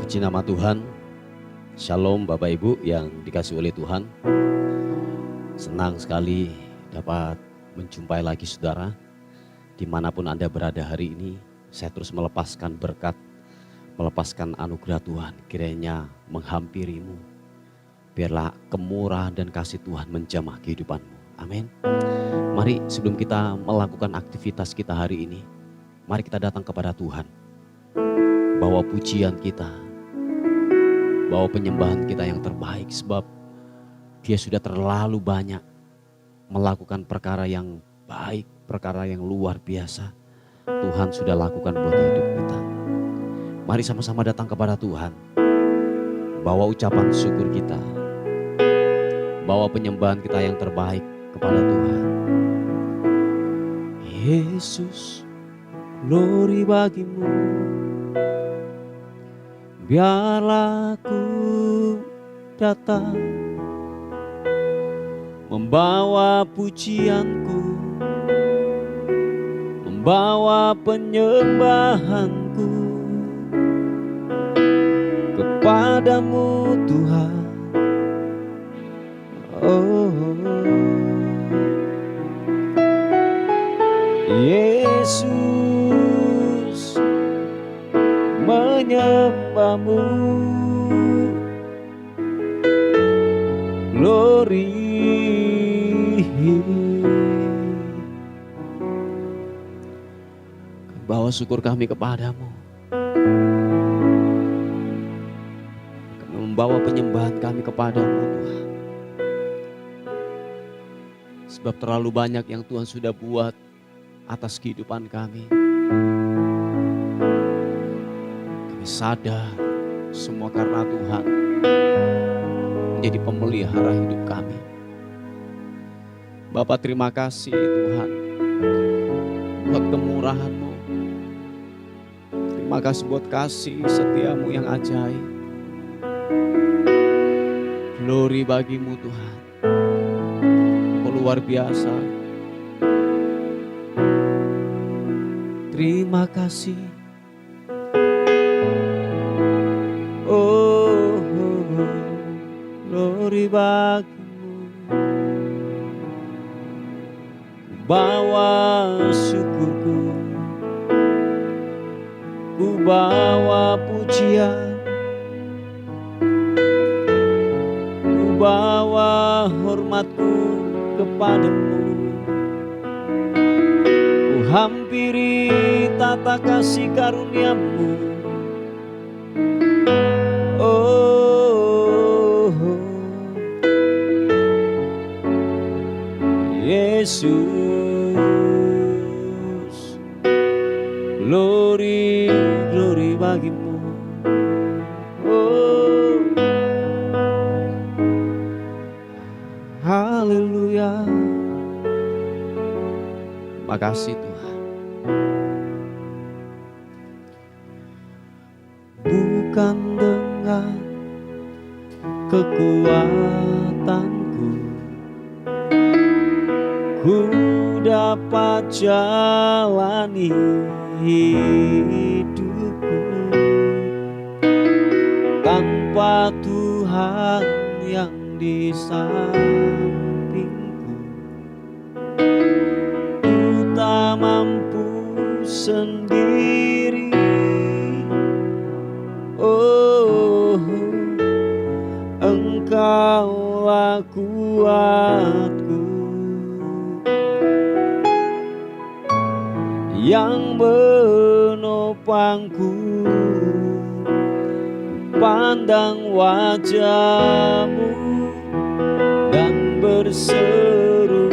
Puji nama Tuhan. Shalom Bapak Ibu yang dikasihi oleh Tuhan. Senang sekali dapat menjumpai lagi saudara. Dimanapun Anda berada hari ini, saya terus melepaskan berkat, melepaskan anugerah Tuhan. Kiranya menghampirimu. Biarlah kemurahan dan kasih Tuhan menjamah kehidupanmu. Amin. Mari sebelum kita melakukan aktivitas kita hari ini, mari kita datang kepada Tuhan. Bawa pujian kita, bawa penyembahan kita yang terbaik, sebab Dia sudah terlalu banyak melakukan perkara yang baik, perkara yang luar biasa. Tuhan sudah lakukan buat hidup kita. Mari sama-sama datang kepada Tuhan. Bawa ucapan syukur kita, bawa penyembahan kita yang terbaik kepada Tuhan. Yesus, glory bagimu. Biarlah aku datang membawa pujianku, membawa penyembahanku kepadamu Tuhan. Oh, Yesus, menyembahmu. Glory, bawa syukur kami kepadamu, membawa penyembahan kami kepadamu Tuhan. Sebab terlalu banyak yang Tuhan sudah buat atas kehidupan kami. Kami sadar semua karena Tuhan menjadi pemelihara hidup kami. Bapa, terima kasih Tuhan buat kemurahan-Mu. Terima kasih buat kasih setiamu yang ajaib. Glory bagimu Tuhan. Kau luar biasa. Terima kasih. Oh, glory bagimu. Bawa syukurku, ku bawa pujian, ku bawa hormatku kepadamu. Ku hampiri tata kasih karuniamu. Oh, Yesus, glory, glory bagimu. Oh, haleluya. Terima kasih Tuhan. Bukan dengan kekuatanku ku dapat jalani hidupku, tanpa Tuhan yang di sampingku, ku tak mampu sendiri. Oh, Engkaulah kuatku yang menopangku. Pandang wajah-Mu dan berseru,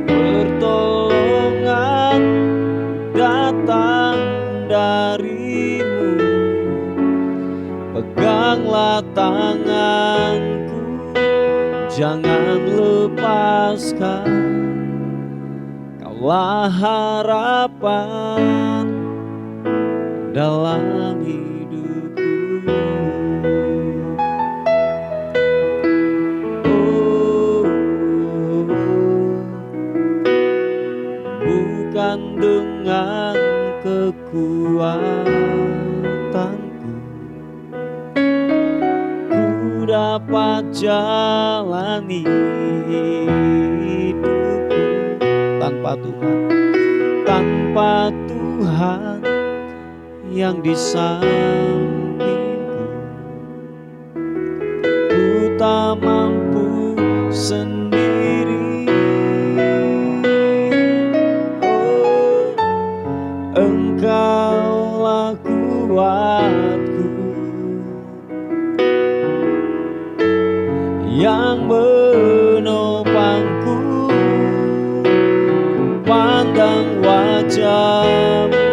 pertolongan datang dari-Mu. Peganglah tanganku, jangan lepaskan. Kaulah harapan dalam hidupku. Oh, yang kekuatanku, ku dapat jalani hidupku tanpa Tuhan, tanpa Tuhan yang di sampingku. Ku tak mampu sendiri, oh, Engkaulah kuatku yang menopangku. Pandang wajah-Mu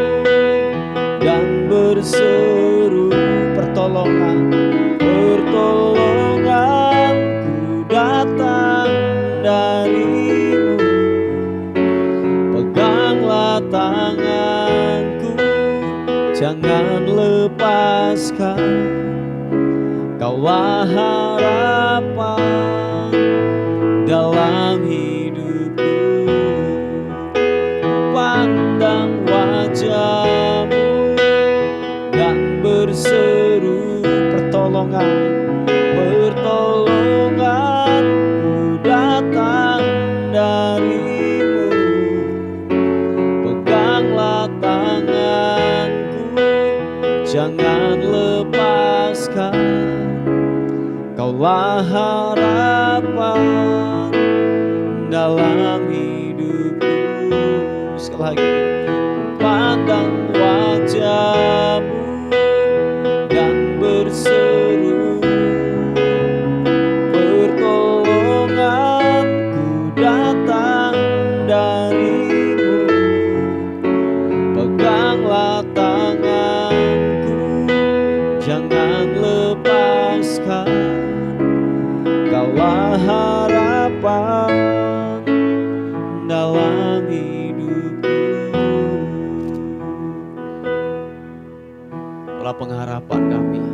dan berseru pertolongan, pertolonganku datang dari-Mu. Peganglah tanganku, jangan lepaskan, Kaulah harapan dalam hidupku. Pandang wajah-Mu dan berseru pertolongan, pertolonganku datang dari-Mu. Peganglah tanganku, jangan lepaskan, Kaulah harapan dalam hidupku. Sekali lagi, pandang wajah-Mu dan berseru pertolonganku datang dari-Mu. Peganglah tanganku, jangan lepaskan, Kaulah harapan dalam hidupku. Kaulah pengharapan kami,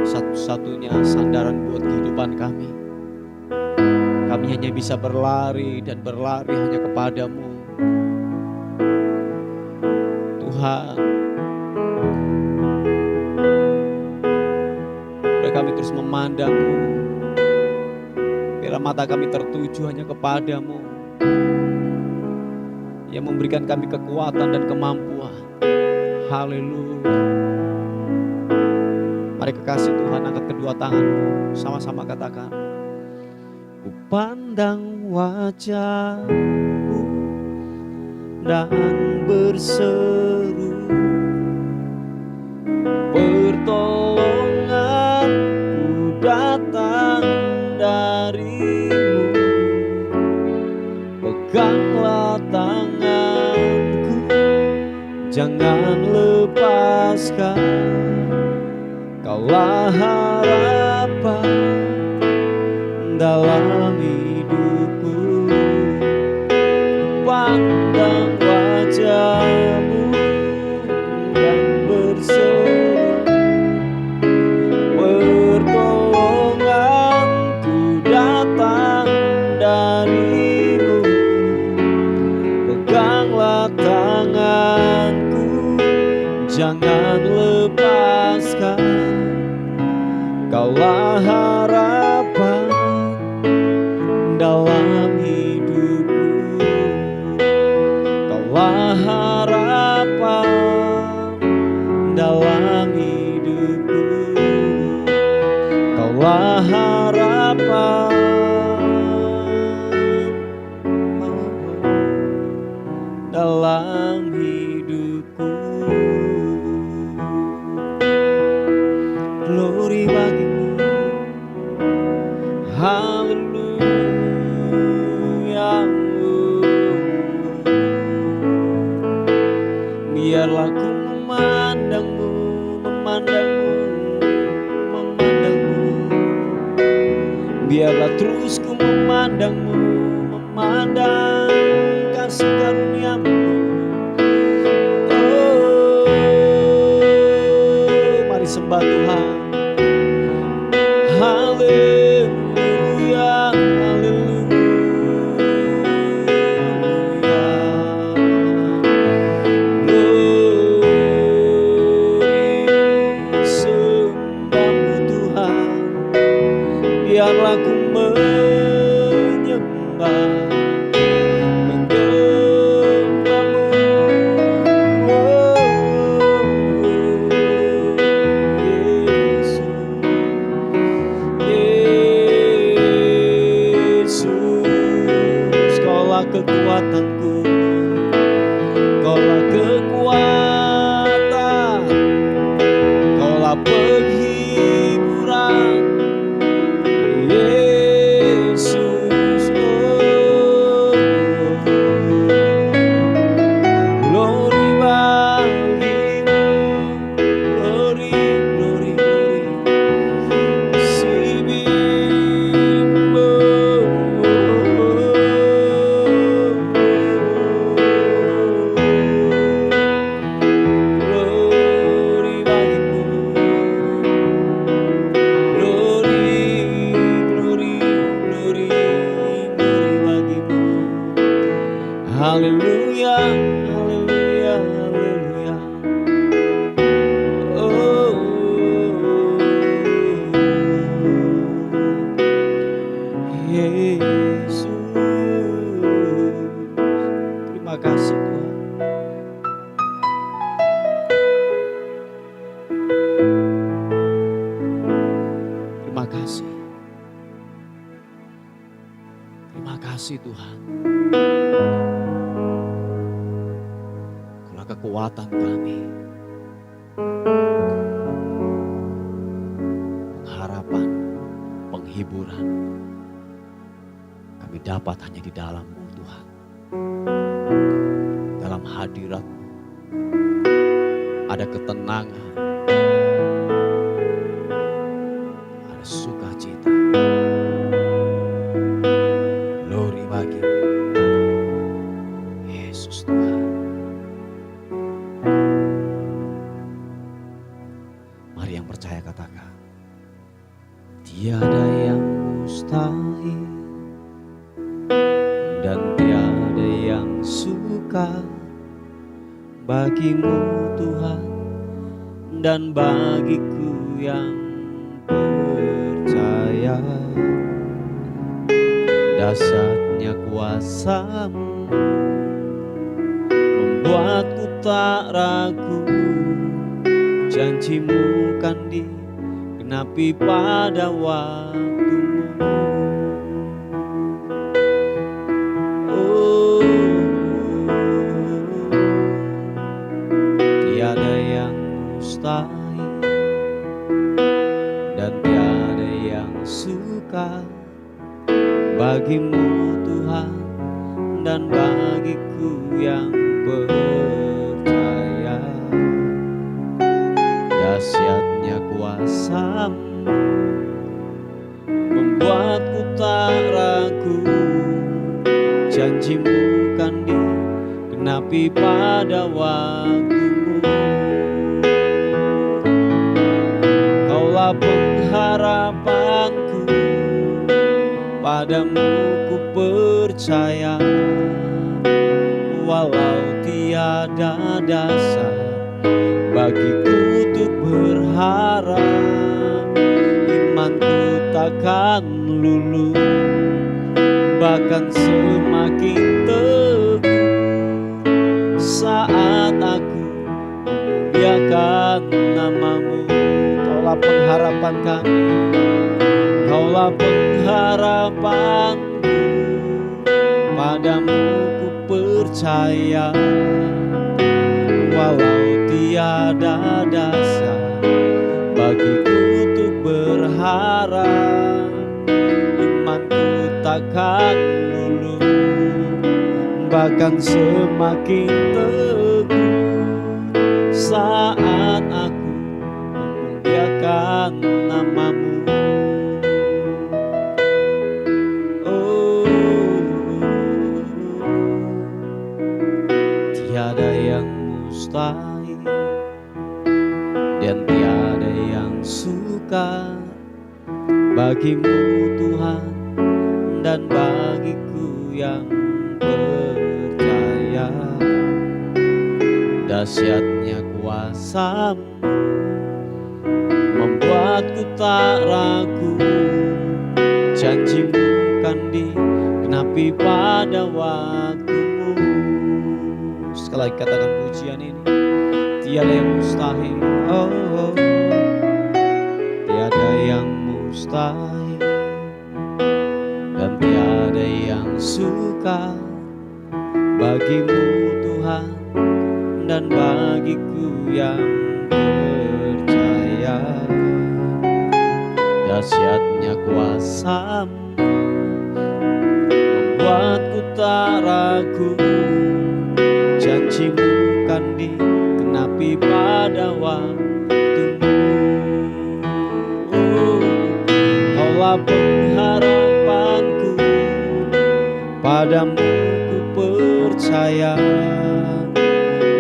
satu-satunya sandaran buat kehidupan kami. Kami hanya bisa berlari dan berlari hanya kepada-Mu, Tuhan. Biar kami terus memandang-Mu, biar mata kami tertuju hanya kepada-Mu yang memberikan kami kekuatan dan kemampuan. Haleluya. Mari kekasih Tuhan, angkat kedua tanganmu, sama-sama katakan, ku pandang wajah-Mu dan berseru pertolonganku datang dari-Mu. Peganglah tanganku, jangan lepaskan, Kaulah harapan dalam hidupku. Pandang wajah-Mu dan berseru pertolonganku datang dari-Mu. Peganglah tanganku, jangan lepaskan, Kaulah harapan dalam hidupku. Kaulah harapan dalam hidupku. Kaulah harapan dalam hidupku. Glory bagi-Mu, haleluya. Biarlah ku memandang-Mu, memandang-Mu, memandang-Mu. Biarlah terus ku memandang-Mu, memandang kasih karunia-Mu. Oh, mari sembah Tuhan. Haleluya, haleluya. biarlah ku menyembah, menyembah-Mu. Yesus, Kaulah kekuatanku, Kaulah kekuatan, Kaulah penghiburan. Yesus, oh, glory bagimu, glory, glory, glory, Sibimbo, glory bagimu, glory, glory, glory, glory bagimu. Haleluya, haleluya, haleluya. Oh, Yesus, terima kasih Tuhan. Terima kasih. Terima kasih Tuhan. Kaulah kekuatan kami, pengharapan, penghiburan. Kami dapat hanya di dalam-Mu Tuhan. Dalam hadirat-Mu ada ketenangan, ada sukacita. Glory bagi-Mu, Yesus Tuhan. Mari yang percaya katakan, tiada yang mustahil dan tiada yang sukar bagi-Mu Tuhan, dan bagiku yang percaya. Dahsyatnya kuasa-Mu membuatku tak ragu. Janji-Mu kan digenapi pada waktu-Mu. Oh, tiada yang mustahil dan tiada yang sukar bagi-Mu Tuhan, dan bagiku yang percaya. Dahsyatnya kuasa-Mu membuatku tak ragu. Janji-Mu kan digenapi pada waktu-Mu. Kaulah pengharapanku, padamu ku percaya. Walau tiada dasar bagiku untuk berharap, imanku takkan luluh, bahkan semakin teguh saat aku memuliakan nama-Mu. Kaulah pengharapan kami, Kaulah pengharapanku, padamu ku percaya. Walau tiada dasar bagiku untuk berharap, imanku takkan luluh, bahkan semakin teguh saat aku memuliakan nama-Mu. Tiada yang mustahil dan tiada yang sukar bagi-Mu Tuhan, dan bagiku yang percaya. Dahsyatnya kuasa-Mu membuatku tak ragu. Janjimu kan digenapi pada waktumu. Sekali lagi katakan pujian ini. Tiada yang mustahil, oh, oh. Tiada yang mustahil, dan tiada yang sukar bagimu Tuhan, dan bagiku yang percaya. Dahsyatnya kuasa-Mu membuatku tak ragu. Janjimu kan digenapi pada waktumu. Kaulah pengharapanku, padamu ku percaya.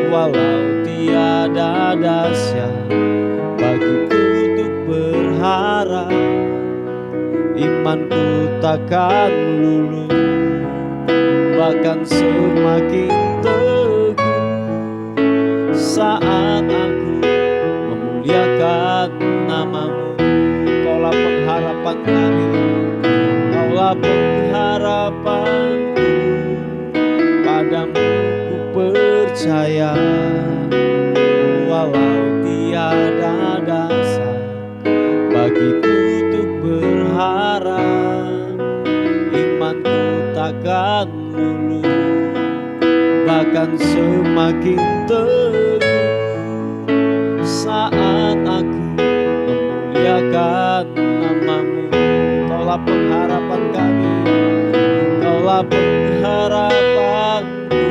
Walau tiada dahsyat bagiku untuk berharap, imanku takkan luluh, bahkan semakin teguh saat aku memuliakan nama-Mu. Kaulah pengharapan kami, Kaulah pengharapanku, padamu ku percaya. Walau tiada dasar bagiku untuk berharap, imanku takkan luluh, bahkan semakin teguh saat aku memuliakan nama-Mu. Kaulah pengharapan kami, Kaulah pengharapanku,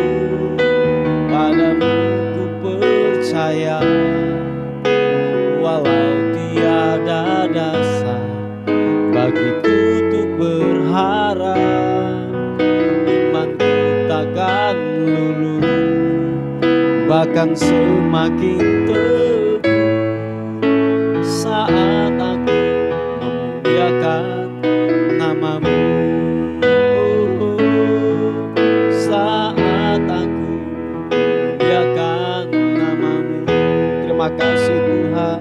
padamu ku percaya. Walau tiada dasar bagiku untuk berharap, imanku takkan luluh, bahkan semakin teguh saat aku memuliakan nama-Mu. Saat aku memuliakan nama-Mu. Terima kasih Tuhan.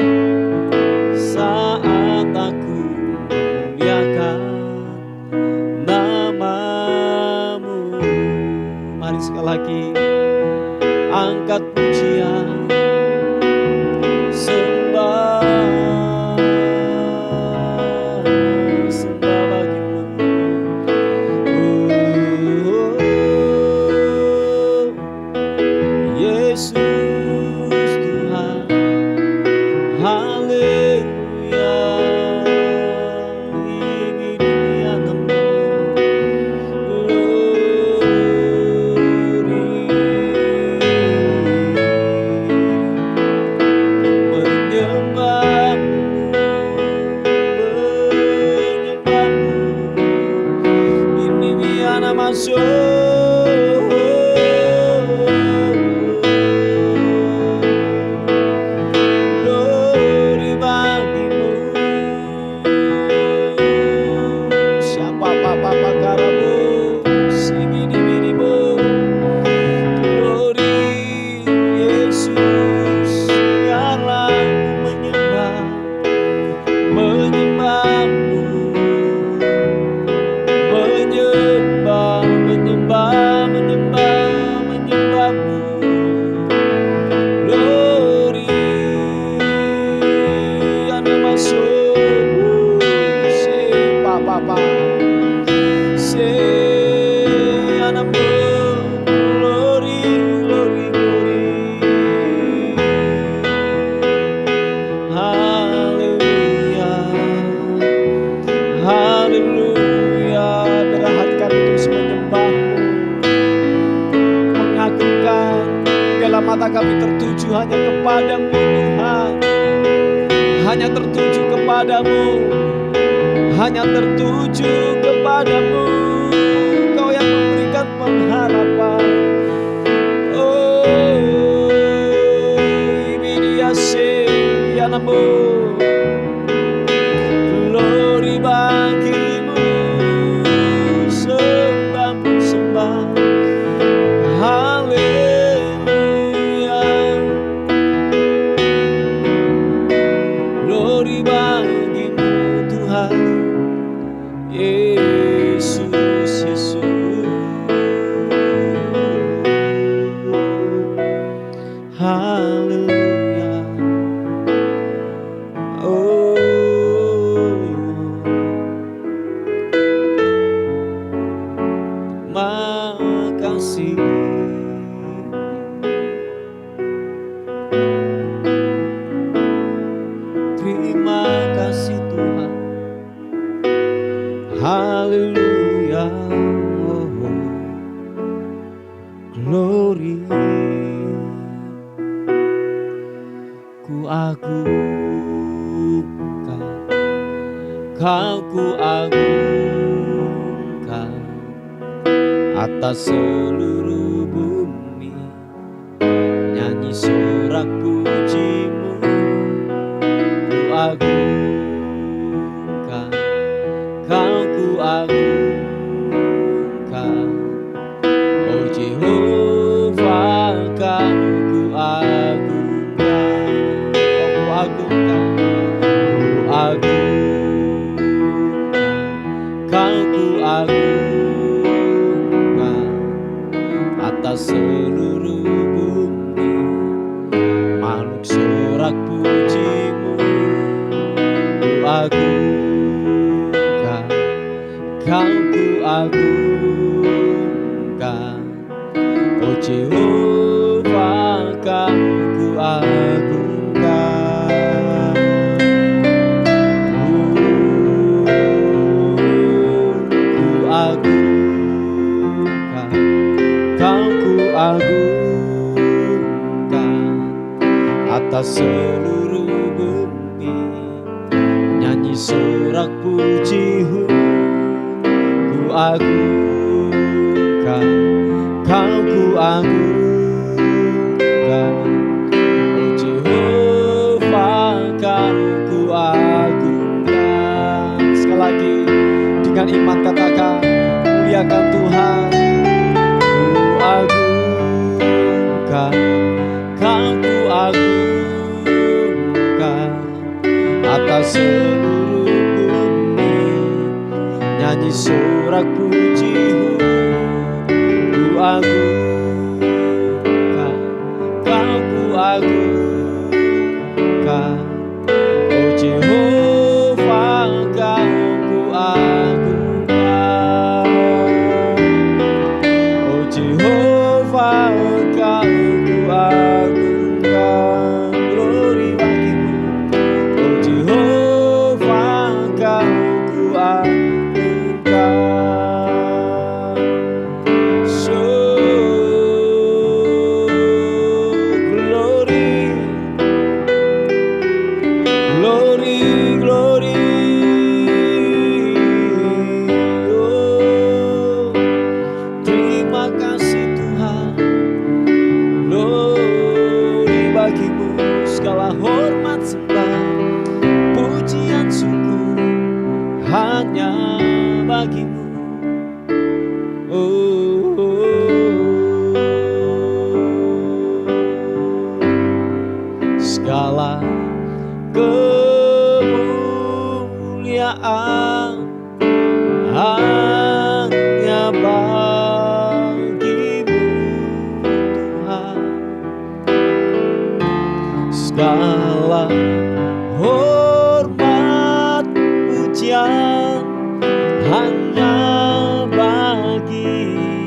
Saat aku memuliakan nama-Mu. Mari sekali lagi angkat pujian, sembah bagimu. Yesus Tuhan, haleluya. Ini dia nama-Mu, ini dia nama-Mu. Mata kami tertuju hanya kepadamu Tuhan, hanya tertuju kepadamu, hanya tertuju kepadamu. Kau yang memberikan pengharapan. Oh, ini dia namamu. Glory bagimu, sembah. Glory bagimu Tuhan, Yesus, Yesus. Haleluya. Oh, makasih. Terima kasih Tuhan. Haleluya. Oh, glory. Ku agungkan, Kau ku agungkan atas seluruh bumi, nyanyi sorak pujimu. Ku agungkan, Kau ku agungkan, oh Jehovah, Kau ku agungkan, oh ku agungkan, ku agungkan, Kau ku agungkan atas seluruh bumi, makhluk sorak pujimu. Ku agungkan, Kau ku agungkan, oh Jehovah, Kau ku agungkan. Ku agungkan, Kau ku agungkan atas seluruh bumi, nyanyi sorak pujimu. Ku agungkan, Kau ku agungkan, oh Jehovah, Kau ku agungkan. Sekali lagi dengan iman katakan, muliakan Tuhan. Ku agungkan, Kau ku agungkan atas seluruh bumi, nyanyi sorak pujimu. Ku agungkan, Kau ku agungkan, oh Jehovah, Kau ku agungkan, oh Jehovah, Kau ku agungkan. Glory bagimu, oh Jehovah, Kau ku agungkan. So glory, glory, glory. Oh, terima kasih Tuhan. Glory bagimu, segala hormat sembah, pujian syukur hanya bagimu. Oh, segala kemuliaan hanya bagimu Tuhan. Segala hormat pujian hanya bagimu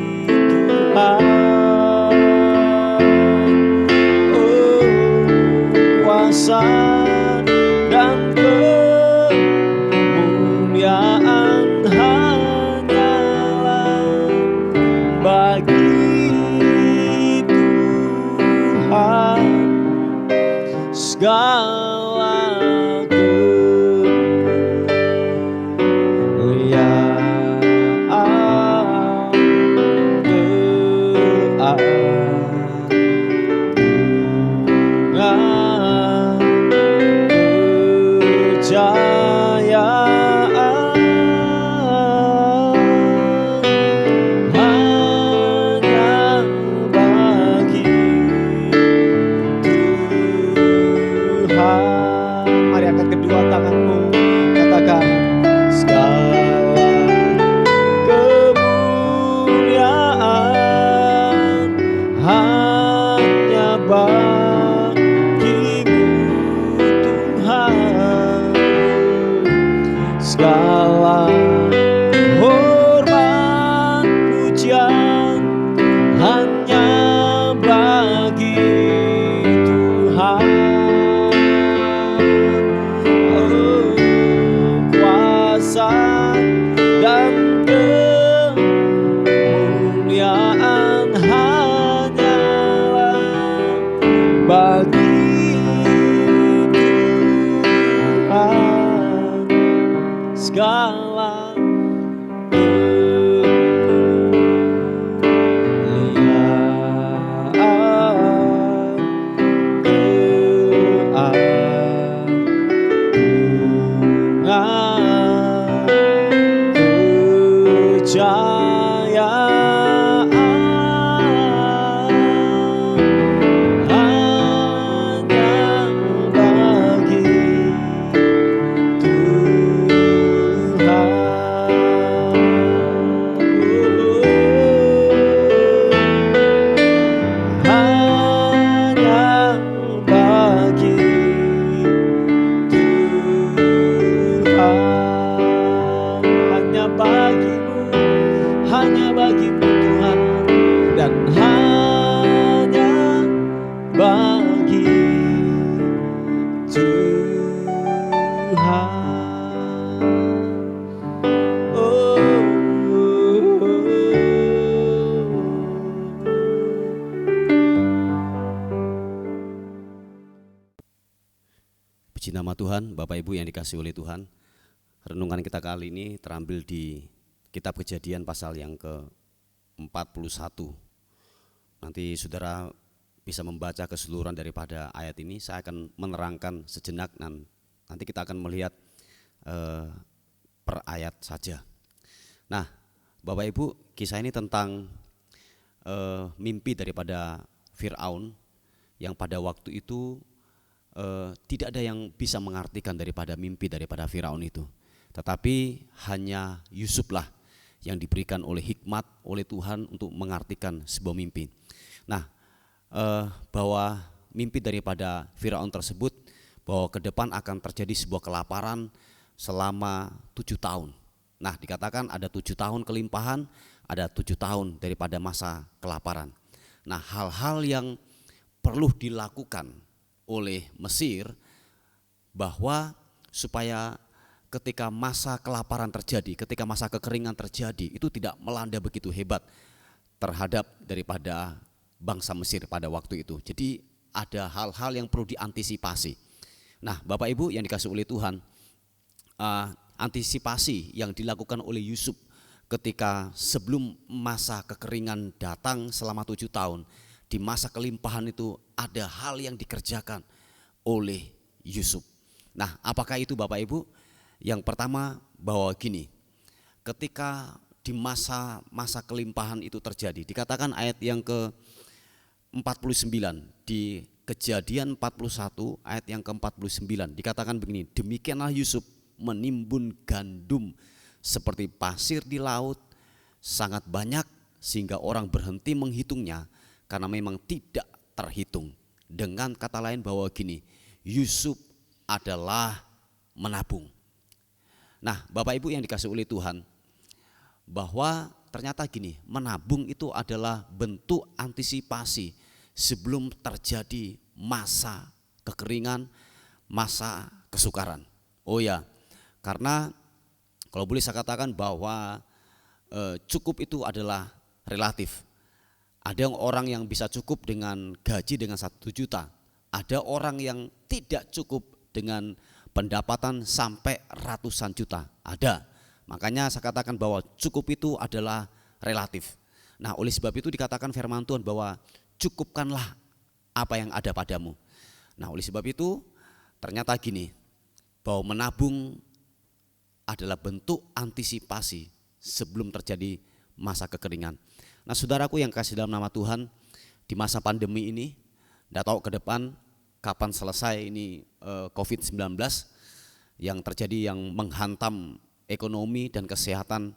Tuhan, Bapak Ibu yang dikasihi oleh Tuhan, renungan kita kali ini terambil di Kitab Kejadian pasal yang ke-41. Nanti saudara bisa membaca keseluruhan daripada ayat ini. Saya akan menerangkan sejenak dan nanti kita akan melihat per ayat saja. Nah, Bapak Ibu, kisah ini tentang mimpi daripada Firaun yang pada waktu itu tidak ada yang bisa mengartikan daripada mimpi daripada Firaun itu. Tetapi hanya Yusuf lah yang diberikan oleh hikmat oleh Tuhan untuk mengartikan sebuah mimpi. Nah, bahwa mimpi daripada Firaun tersebut bahwa ke depan akan terjadi sebuah kelaparan selama 7 tahun. Nah, dikatakan ada 7 tahun kelimpahan, ada 7 tahun daripada masa kelaparan. Nah, hal-hal yang perlu dilakukan oleh Mesir bahwa supaya ketika masa kelaparan terjadi, ketika masa kekeringan terjadi, itu tidak melanda begitu hebat terhadap daripada bangsa Mesir pada waktu itu. Jadi ada hal-hal yang perlu diantisipasi. Nah, Bapak Ibu yang dikasihi oleh Tuhan, antisipasi yang dilakukan oleh Yusuf ketika sebelum masa kekeringan datang selama 7 tahun, di masa kelimpahan itu ada hal yang dikerjakan oleh Yusuf. Nah, apakah itu Bapak Ibu? Yang pertama bahwa gini, ketika di masa kelimpahan itu terjadi, dikatakan ayat yang ke-49 di Kejadian 41 ayat yang ke-49 dikatakan begini, demikianlah Yusuf menimbun gandum seperti pasir di laut sangat banyak sehingga orang berhenti menghitungnya karena memang tidak terhitung. Dengan kata lain bahwa gini, Yusuf adalah menabung. Nah, Bapak Ibu yang dikasihi oleh Tuhan, bahwa ternyata gini, menabung itu adalah bentuk antisipasi sebelum terjadi masa kekeringan, masa kesukaran. Oh ya, karena kalau boleh saya katakan bahwa cukup itu adalah relatif. Ada orang yang bisa cukup dengan gaji dengan 1 juta. Ada orang yang tidak cukup dengan pendapatan sampai ratusan juta. Ada. Makanya saya katakan bahwa cukup itu adalah relatif. Nah, oleh sebab itu dikatakan firman Tuhan bahwa cukupkanlah apa yang ada padamu. Nah, oleh sebab itu ternyata gini, bahwa menabung adalah bentuk antisipasi sebelum terjadi masa kekeringan. Nah, saudaraku yang kasih dalam nama Tuhan, di masa pandemi ini, tidak tahu ke depan kapan selesai ini COVID-19 yang terjadi, yang menghantam ekonomi dan kesehatan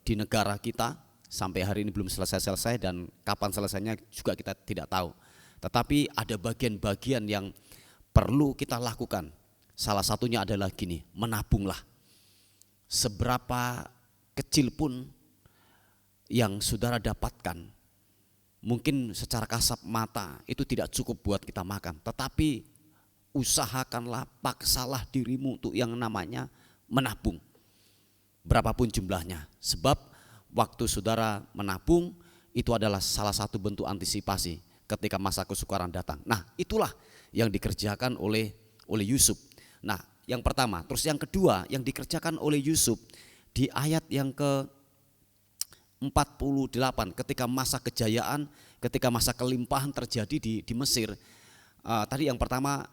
di negara kita. Sampai hari ini belum selesai dan kapan selesainya juga kita tidak tahu. Tetapi ada bagian-bagian yang perlu kita lakukan. Salah satunya adalah gini, menabunglah. Seberapa kecil pun yang saudara dapatkan, mungkin secara kasat mata itu tidak cukup buat kita makan, tetapi usahakanlah, paksalah dirimu untuk yang namanya menabung, berapapun jumlahnya. Sebab waktu saudara menabung itu adalah salah satu bentuk antisipasi ketika masa kesukaran datang. Nah, itulah yang dikerjakan oleh Yusuf. Nah, yang pertama. Terus yang kedua yang dikerjakan oleh Yusuf di ayat yang ke-48, ketika masa kejayaan, ketika masa kelimpahan terjadi di Mesir. Tadi yang pertama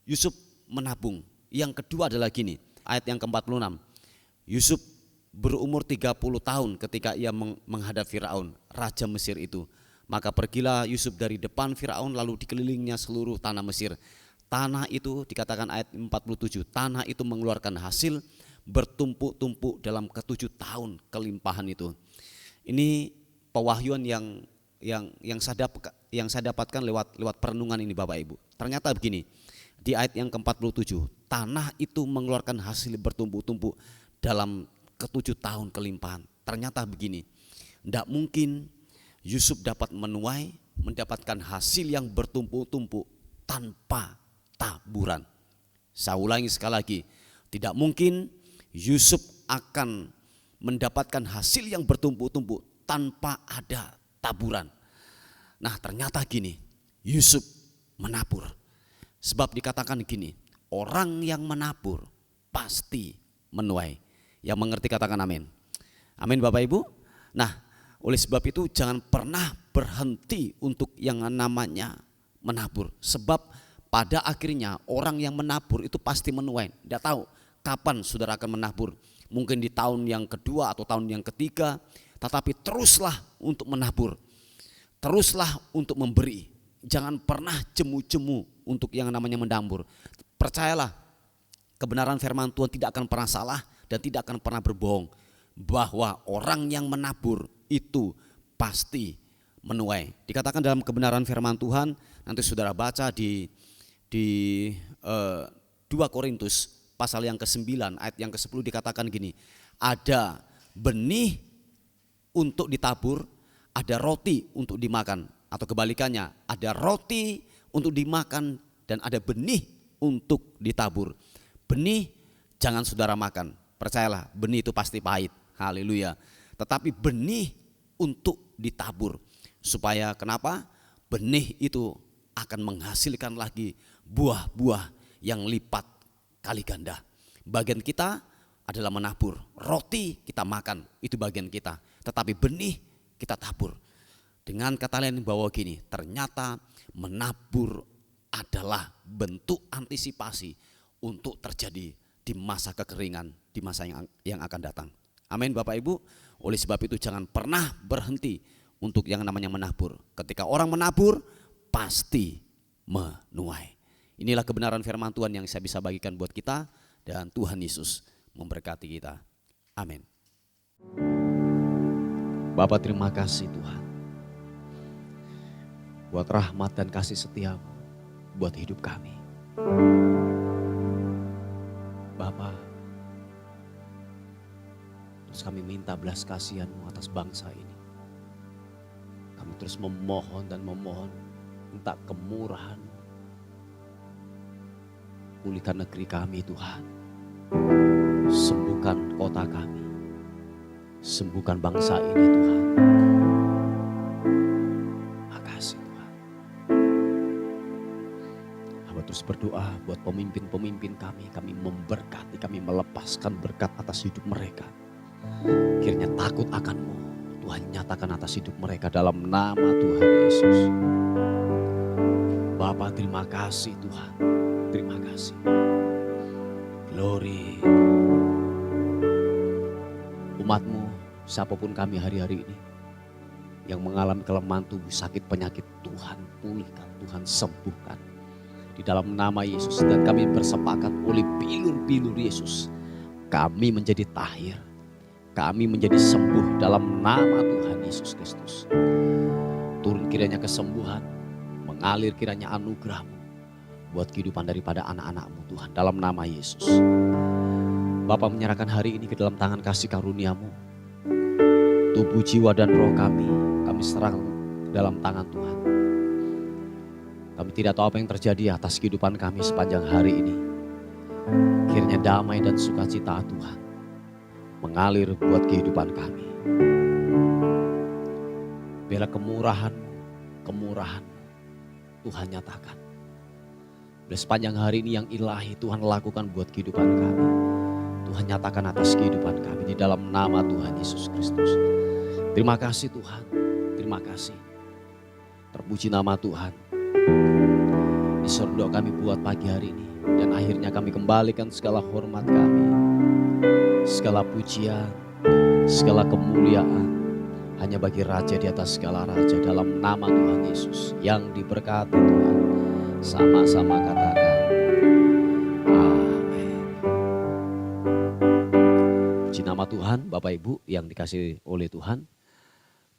Yusuf menabung. Yang kedua adalah gini, ayat yang ke-46. Yusuf berumur 30 tahun ketika ia menghadap Firaun, raja Mesir itu. Maka pergilah Yusuf dari depan Firaun lalu dikelilingnya seluruh tanah Mesir. Tanah itu dikatakan ayat 47, tanah itu mengeluarkan hasil bertumpuk-tumpuk dalam ke-7 tahun kelimpahan itu. Ini pewahyuan yang saya dapatkan lewat perenungan ini Bapak Ibu. Ternyata begini, di ayat yang ke-47, tanah itu mengeluarkan hasil bertumpuk-tumpuk dalam ke-7 tahun kelimpahan. Ternyata begini, tidak mungkin Yusuf dapat menuai, mendapatkan hasil yang bertumpuk-tumpuk tanpa taburan. Saya ulangi sekali lagi, tidak mungkin Yusuf akan mendapatkan hasil yang bertumpuk-tumpuk tanpa ada taburan. Nah, ternyata gini, Yusuf menabur. Sebab dikatakan gini, orang yang menabur pasti menuai. Yang mengerti katakan amin. Amin Bapak Ibu. Nah, oleh sebab itu jangan pernah berhenti untuk yang namanya menabur. Sebab pada akhirnya orang yang menabur itu pasti menuai. Tidak tahu kapan saudara akan menabur. Mungkin di tahun yang kedua atau tahun yang ketiga. Tetapi teruslah untuk menabur. Teruslah untuk memberi. Jangan pernah jemu-jemu untuk yang namanya mendambur. Percayalah, kebenaran firman Tuhan tidak akan pernah salah dan tidak akan pernah berbohong. Bahwa orang yang menabur itu pasti menuai. Dikatakan dalam kebenaran firman Tuhan, nanti saudara baca di 2 Korintus pasal yang ke-9 ayat yang ke-10 dikatakan gini. Ada benih untuk ditabur, ada roti untuk dimakan. Atau kebalikannya, ada roti untuk dimakan dan ada benih untuk ditabur. Benih jangan saudara makan, percayalah benih itu pasti pahit, haleluya. Tetapi benih untuk ditabur. Supaya kenapa? Benih itu akan menghasilkan lagi buah-buah yang lipat kali ganda. Bagian kita adalah menabur, roti kita makan, itu bagian kita. Tetapi benih kita tabur. Dengan kata lain bahwa gini, ternyata menabur adalah bentuk antisipasi untuk terjadi di masa kekeringan, di masa yang akan datang. Amin Bapak Ibu. Oleh sebab itu jangan pernah berhenti untuk yang namanya menabur. Ketika orang menabur pasti menuai. Inilah kebenaran firman Tuhan yang saya bisa bagikan buat kita, dan Tuhan Yesus memberkati kita. Amin. Bapak terima kasih Tuhan. Buat rahmat dan kasih setiamu buat hidup kami. Bapak, terus kami minta belas kasihan-Mu atas bangsa ini. Kami terus memohon dan memohon, minta kemurahan. Pulihkan negeri kami Tuhan. Sembuhkan kota kami. Sembuhkan bangsa ini Tuhan. Makasih Tuhan. Hamba terus berdoa buat pemimpin-pemimpin kami. Kami memberkati, kami melepaskan berkat atas hidup mereka. Kiranya takut akan-Mu Tuhan nyatakan atas hidup mereka dalam nama Tuhan Yesus. Bapa terima kasih Tuhan. Terima kasih. Glory. Umat-Mu, siapapun kami hari-hari ini yang mengalami kelemahan tubuh, sakit, penyakit, Tuhan pulihkan, Tuhan sembuhkan di dalam nama Yesus. Dan kami bersepakat oleh bilur-bilur Yesus, kami menjadi tahir, kami menjadi sembuh dalam nama Tuhan Yesus Kristus. Turun kiranya kesembuhan, mengalir kiranya anugerah-Mu buat kehidupan daripada anak-anak-Mu Tuhan, dalam nama Yesus. Bapa menyerahkan hari ini ke dalam tangan kasih karunia-Mu. Tubuh, jiwa, dan roh kami serahkan dalam tangan Tuhan. Kami tidak tahu apa yang terjadi atas kehidupan kami sepanjang hari ini. Kiranya damai dan sukacita Tuhan mengalir buat kehidupan kami. Biarlah kemurahan Tuhan nyatakan. Bila sepanjang hari ini yang ilahi Tuhan lakukan buat kehidupan kami. Tuhan nyatakan atas kehidupan kami di dalam nama Tuhan Yesus Kristus. Terima kasih Tuhan, terima kasih. Terpuji nama Tuhan. Ini doa kami buat pagi hari ini. Dan akhirnya kami kembalikan segala hormat kami, segala pujian, segala kemuliaan hanya bagi Raja di atas segala Raja, dalam nama Tuhan Yesus. Yang diberkati Tuhan, sama-sama katakan amin. Puji nama Tuhan. Bapak Ibu yang dikasihi oleh Tuhan,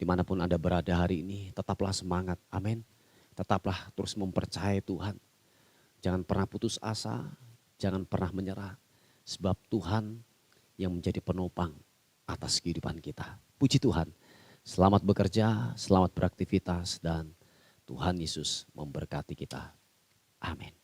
dimanapun Anda berada hari ini, tetaplah semangat, amin. Tetaplah terus mempercayai Tuhan. Jangan pernah putus asa, jangan pernah menyerah. Sebab Tuhan yang menjadi penopang atas kehidupan kita. Puji Tuhan. Selamat bekerja, selamat beraktivitas, dan Tuhan Yesus memberkati kita. Amin.